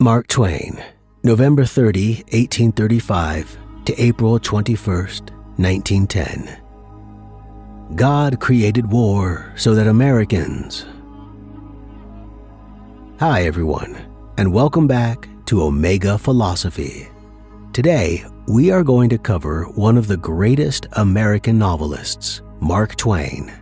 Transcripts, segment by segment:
Mark Twain, November 30, 1835 to April 21st, 1910. God created war so that Americans... Hi everyone, and welcome back to Omega Philosophy. Today, we are going to cover one of the greatest American novelists, Mark Twain.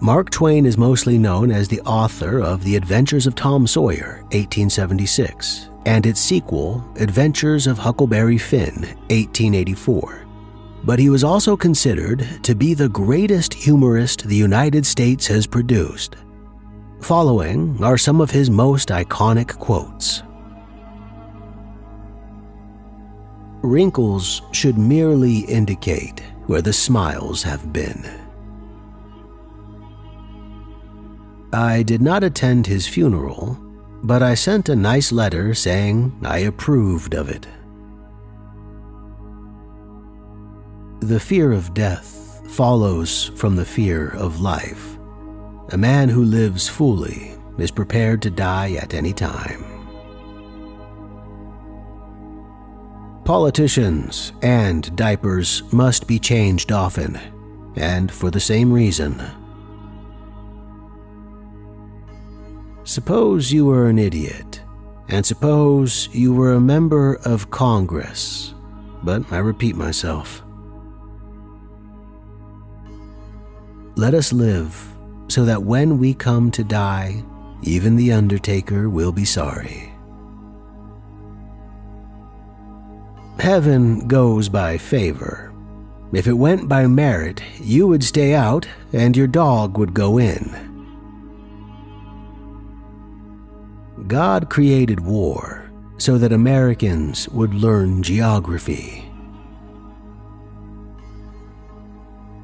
Mark Twain is mostly known as the author of The Adventures of Tom Sawyer, 1876, and its sequel, Adventures of Huckleberry Finn, 1884. But he was also considered to be the greatest humorist the United States has produced. Following are some of his most iconic quotes. Wrinkles should merely indicate where the smiles have been. I did not attend his funeral, but I sent a nice letter saying I approved of it. The fear of death follows from the fear of life. A man who lives fully is prepared to die at any time. Politicians and diapers must be changed often, and for the same reason. Suppose you were an idiot, and suppose you were a member of Congress, but I repeat myself. Let us live so that when we come to die, even the undertaker will be sorry. Heaven goes by favor. If it went by merit, you would stay out and your dog would go in. God created war so that Americans would learn geography.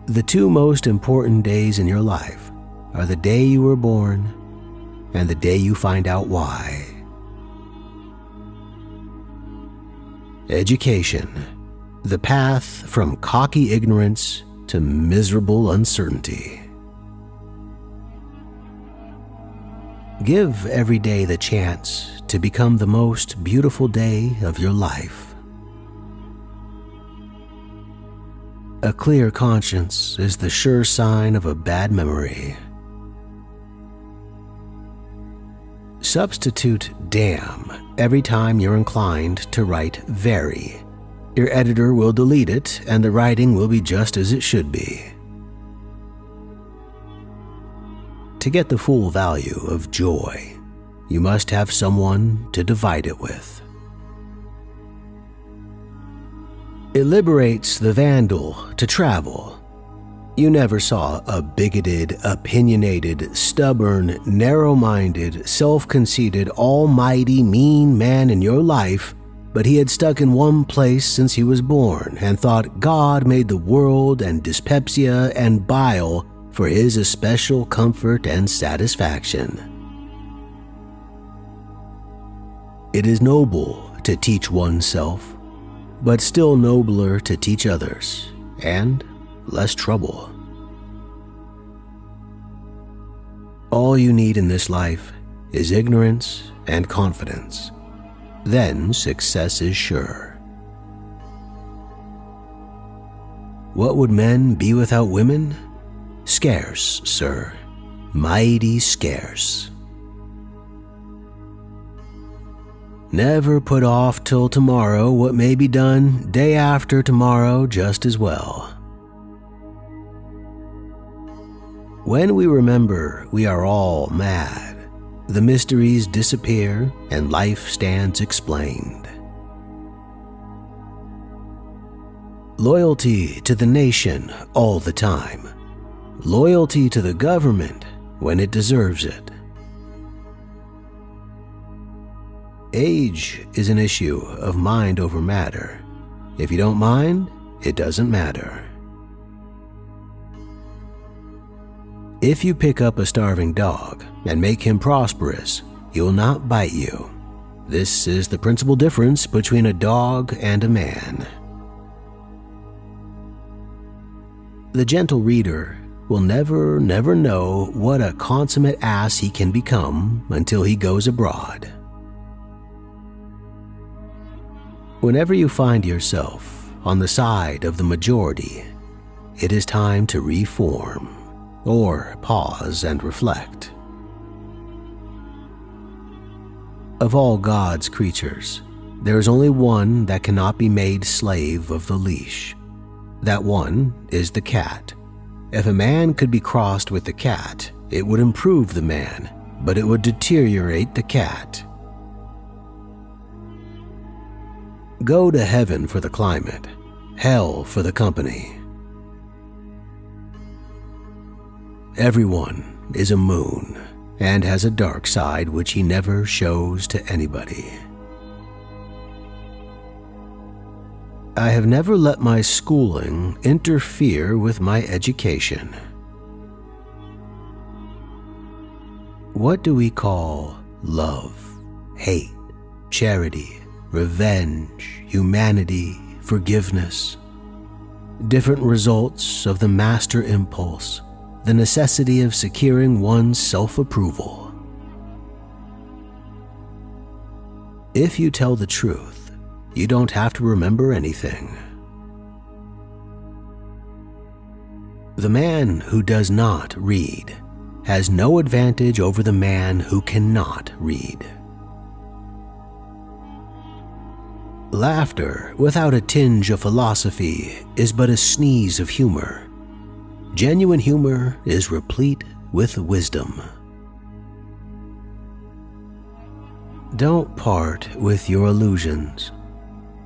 The two most important days in your life are the day you were born and the day you find out why. Education, the path from cocky ignorance to miserable uncertainty. Give every day the chance to become the most beautiful day of your life. A clear conscience is the sure sign of a bad memory. Substitute damn every time you're inclined to write very. Your editor will delete it and the writing will be just as it should be. To get the full value of joy, you must have someone to divide it with. It liberates the vandal to travel. You never saw a bigoted, opinionated, stubborn, narrow-minded, self-conceited, almighty, mean man in your life, but he had stuck in one place since he was born and thought God made the world and dyspepsia and bile for his especial comfort and satisfaction. It is noble to teach oneself, but still nobler to teach others, and less trouble. All you need in this life is ignorance and confidence. Then success is sure. What would men be without women? Scarce, sir, mighty scarce. Never put off till tomorrow what may be done day after tomorrow just as well. When we remember we are all mad, the mysteries disappear and life stands explained. Loyalty to the nation all the time. Loyalty to the government when it deserves it. Age is an issue of mind over matter. If you don't mind, it doesn't matter. If you pick up a starving dog and make him prosperous, he will not bite you. This is the principal difference between a dog and a man. The gentle reader will never know what a consummate ass he can become until he goes abroad. Whenever you find yourself on the side of the majority, it is time to reform or pause and reflect. Of all God's creatures, there is only one that cannot be made slave of the leash. That one is the cat. If a man could be crossed with the cat, it would improve the man, but it would deteriorate the cat. Go to heaven for the climate, hell for the company. Everyone is a moon and has a dark side which he never shows to anybody. I have never let my schooling interfere with my education. What do we call love, hate, charity, revenge, humanity, forgiveness? Different results of the master impulse, the necessity of securing one's self-approval. If you tell the truth, you don't have to remember anything. The man who does not read has no advantage over the man who cannot read. Laughter without a tinge of philosophy is but a sneeze of humor. Genuine humor is replete with wisdom. Don't part with your illusions.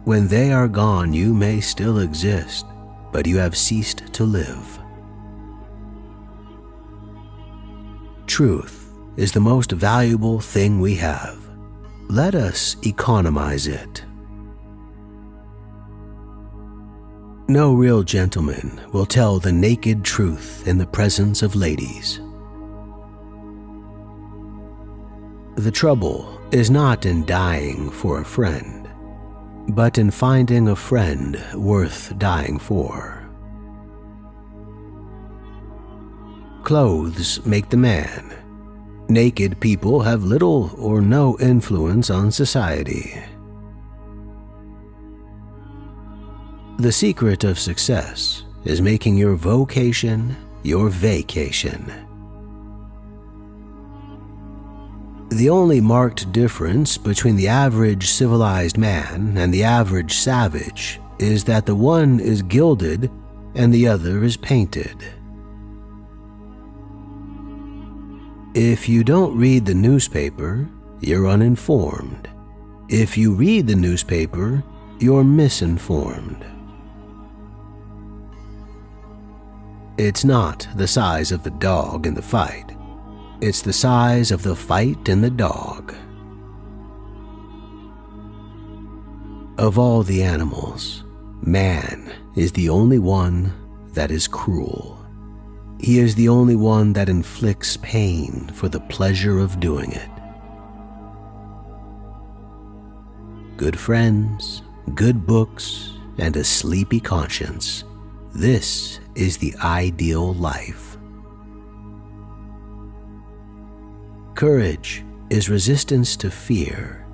When they are gone, you may still exist, but you have ceased to live. Truth is the most valuable thing we have. Let us economize it. No real gentleman will tell the naked truth in the presence of ladies. The trouble is not in dying for a friend, but in finding a friend worth dying for. Clothes make the man. Naked people have little or no influence on society. The secret of success is making your vocation your vacation. The only marked difference between the average civilized man and the average savage is that the one is gilded and the other is painted. If you don't read the newspaper, you're uninformed. If you read the newspaper, you're misinformed. It's not the size of the dog in the fight. It's the size of the fight in the dog. Of all the animals, man is the only one that is cruel. He is the only one that inflicts pain for the pleasure of doing it. Good friends, good books, and a sleepy conscience. This is the ideal life. Courage is resistance to fear,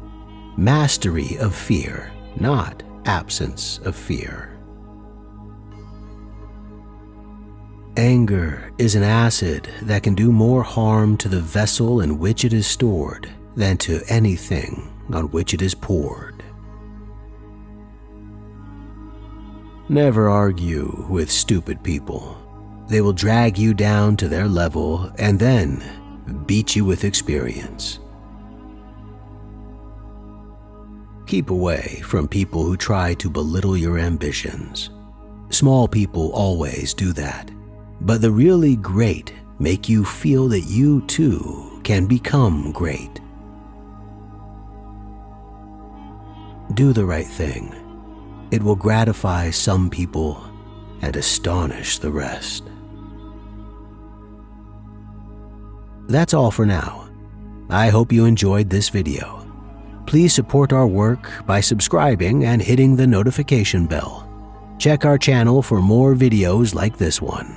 mastery of fear, not absence of fear. Anger is an acid that can do more harm to the vessel in which it is stored than to anything on which it is poured. Never argue with stupid people. They will drag you down to their level and then beat you with experience. Keep away from people who try to belittle your ambitions. Small people always do that, but the really great make you feel that you too can become great. Do the right thing. It will gratify some people and astonish the rest. That's all for now. I hope you enjoyed this video. Please support our work by subscribing and hitting the notification bell. Check our channel for more videos like this one.